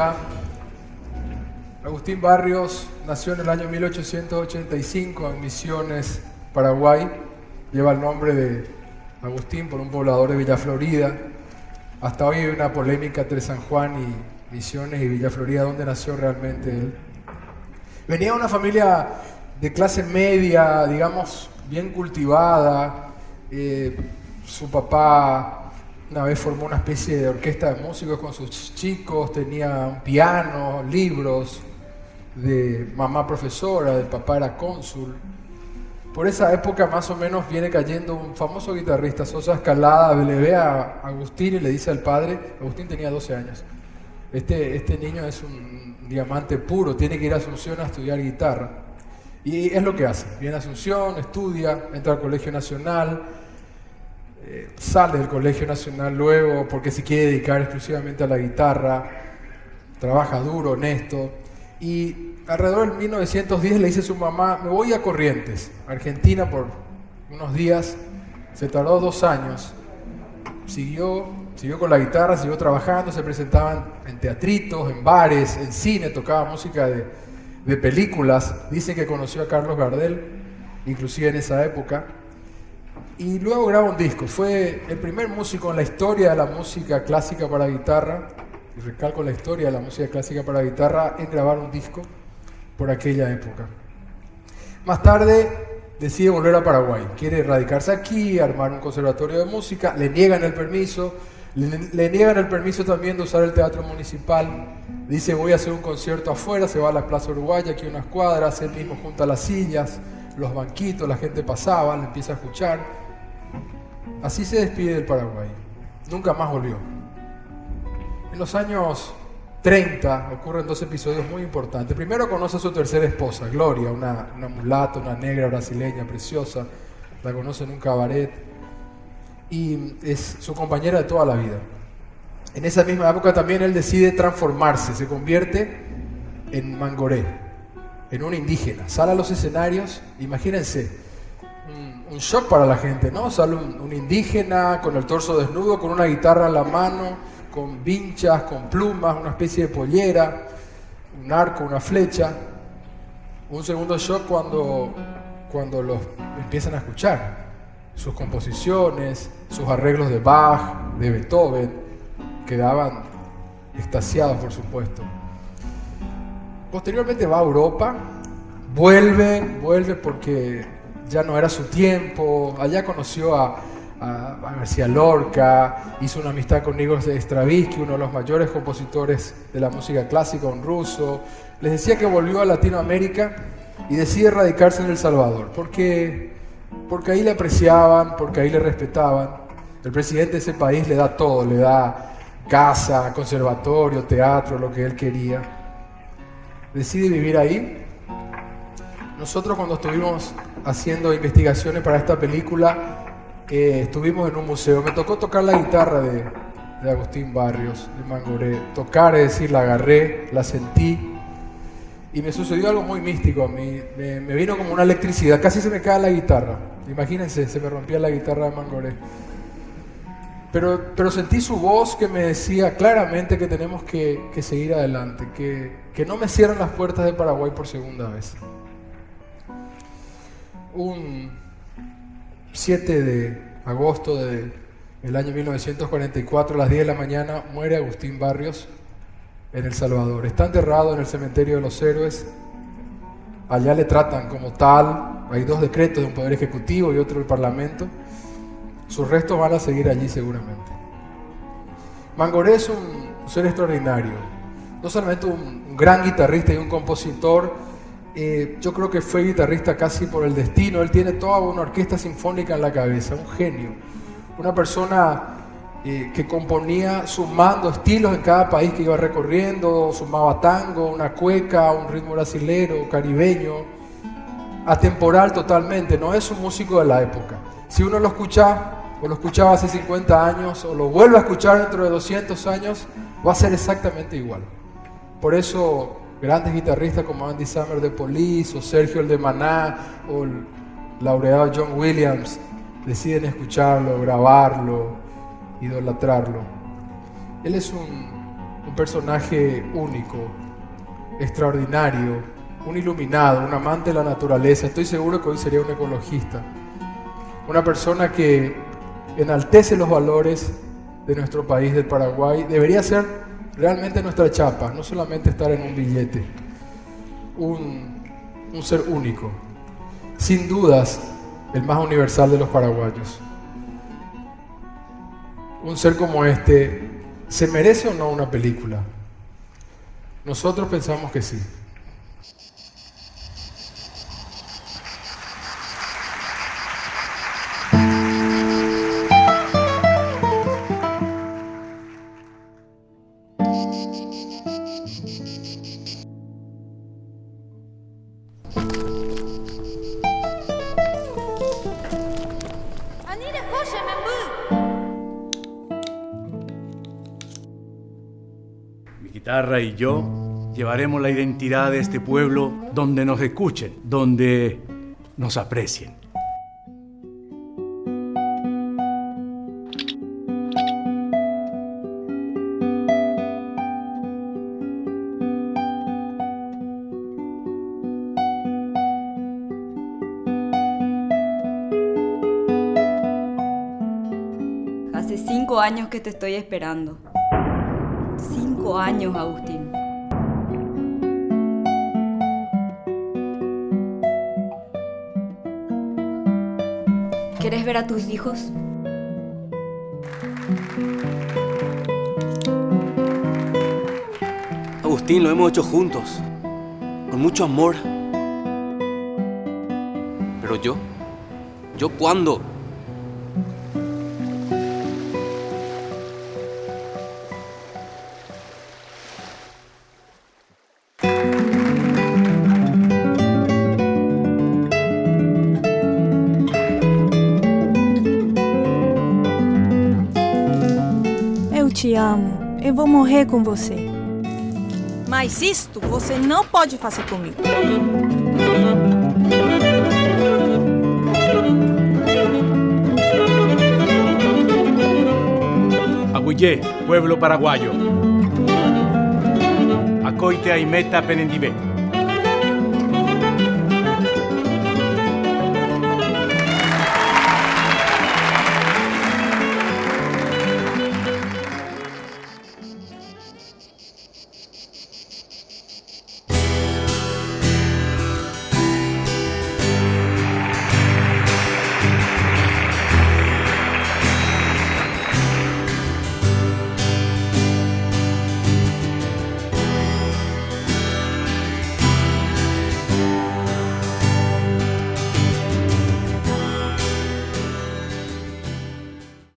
está. Agustín Barrios nació en el año 1885 en Misiones, Paraguay. Lleva el nombre de Agustín por un poblador de Villa Florida. Hasta hoy hay una polémica entre San Juan y Misiones y Villa Florida, donde nació realmente él. Venía de una familia de clase media, digamos, bien cultivada. Su papá una vez formó una especie de orquesta de músicos con sus chicos, tenía un piano, libros, de mamá profesora, del papá era cónsul. Por esa época más o menos viene cayendo un famoso guitarrista, Sosa Escalada, le ve a Agustín y le dice al padre, Agustín tenía 12 años, este niño es un diamante puro, tiene que ir a Asunción a estudiar guitarra. Y es lo que hace, viene a Asunción, estudia, entra al Colegio Nacional, sale del Colegio Nacional luego porque se quiere dedicar exclusivamente a la guitarra, trabaja duro, honesto, y alrededor del 1910 le dice a su mamá, me voy a Corrientes, Argentina, por unos días. Se tardó 2 años, siguió con la guitarra, siguió trabajando, se presentaban en teatritos, en bares, en cine, tocaba música de películas. Dicen que conoció a Carlos Gardel, inclusive en esa época. Y luego graba un disco. Fue el primer músico en la historia de la música clásica para guitarra, y recalco la historia de la música clásica para guitarra, en grabar un disco por aquella época. Más tarde decide volver a Paraguay. Quiere radicarse aquí, armar un conservatorio de música. Le niegan el permiso. Le niegan el permiso también de usar el teatro municipal. Dice, voy a hacer un concierto afuera. Se va a la Plaza Uruguaya, aquí unas cuadras. Él mismo junta las sillas, los banquitos, la gente pasaba, le empieza a escuchar. Así se despide del Paraguay. Nunca más volvió. En los años 30 ocurren 2 episodios muy importantes. Primero conoce a su tercera esposa, Gloria, una mulata, una negra brasileña preciosa. La conoce en un cabaret y es su compañera de toda la vida. En esa misma época también él decide transformarse, se convierte en mangoré, en un indígena. Sale a los escenarios, imagínense, un shock para la gente, ¿no? Sale un indígena con el torso desnudo, con una guitarra en la mano, con vinchas, con plumas, una especie de pollera, un arco, una flecha. Un segundo shock cuando los empiezan a escuchar. Sus composiciones, sus arreglos de Bach, de Beethoven, quedaban extasiados, por supuesto. Posteriormente va a Europa, vuelve porque ya no era su tiempo. Allá conoció a García Lorca, hizo una amistad con Igor Stravinsky, uno de los mayores compositores de la música clásica, un ruso. Les decía que volvió a Latinoamérica y decide radicarse en El Salvador, porque ahí le apreciaban, porque ahí le respetaban. El presidente de ese país le da todo, le da casa, conservatorio, teatro, lo que él quería. Decide vivir ahí. Nosotros, cuando estuvimos haciendo investigaciones para esta película, estuvimos en un museo. Me tocó tocar la guitarra de Agustín Barrios, de Mangoré. Tocar, es decir, la agarré, la sentí. Y me sucedió algo muy místico a mí. Me vino como una electricidad. Casi se me cae la guitarra. Imagínense, se me rompía la guitarra de Mangoré. Pero sentí su voz que me decía claramente que tenemos que seguir adelante. Que no me cierren las puertas de Paraguay por segunda vez. Un 7 de agosto del año 1944, a las 10 de la mañana, muere Agustín Barrios en El Salvador. Está enterrado en el cementerio de los héroes. Allá le tratan como tal. Hay 2 decretos de un poder ejecutivo y otro del parlamento. Sus restos van a seguir allí seguramente. Mangoré es un ser extraordinario. No solamente un gran guitarrista y un compositor. Yo creo que fue guitarrista casi por el destino. Él tiene toda una orquesta sinfónica en la cabeza, un genio. Una persona que componía sumando estilos en cada país que iba recorriendo, sumaba tango, una cueca, un ritmo brasilero, caribeño, atemporal totalmente. No es un músico de la época. Si uno lo escucha, o lo escuchaba hace 50 años, o lo vuelve a escuchar dentro de 200 años, va a ser exactamente igual. Por eso grandes guitarristas como Andy Summer de Police, o Sergio el de Maná, o el laureado John Williams, deciden escucharlo, grabarlo, idolatrarlo. Él es un un personaje único, extraordinario, un iluminado, un amante de la naturaleza. Estoy seguro que hoy sería un ecologista, una persona que enaltece los valores de nuestro país, del Paraguay. Debería ser realmente nuestra chapa, no solamente estar en un billete. Un ser único, sin dudas el más universal de los paraguayos. Un ser como este, ¿se merece o no una película? Nosotros pensamos que sí. Mi guitarra y yo llevaremos la identidad de este pueblo donde nos escuchen, donde nos aprecien. Hace 5 años que te estoy esperando. 5 años, Agustín. ¿Quieres ver a tus hijos? Agustín, lo hemos hecho juntos, con mucho amor. Pero ¿yo cuándo? Eu te amo. Eu vou morrer com você. Mas isto você não pode fazer comigo. Agüillé, pueblo paraguayo. Acoite aimeta penendivé.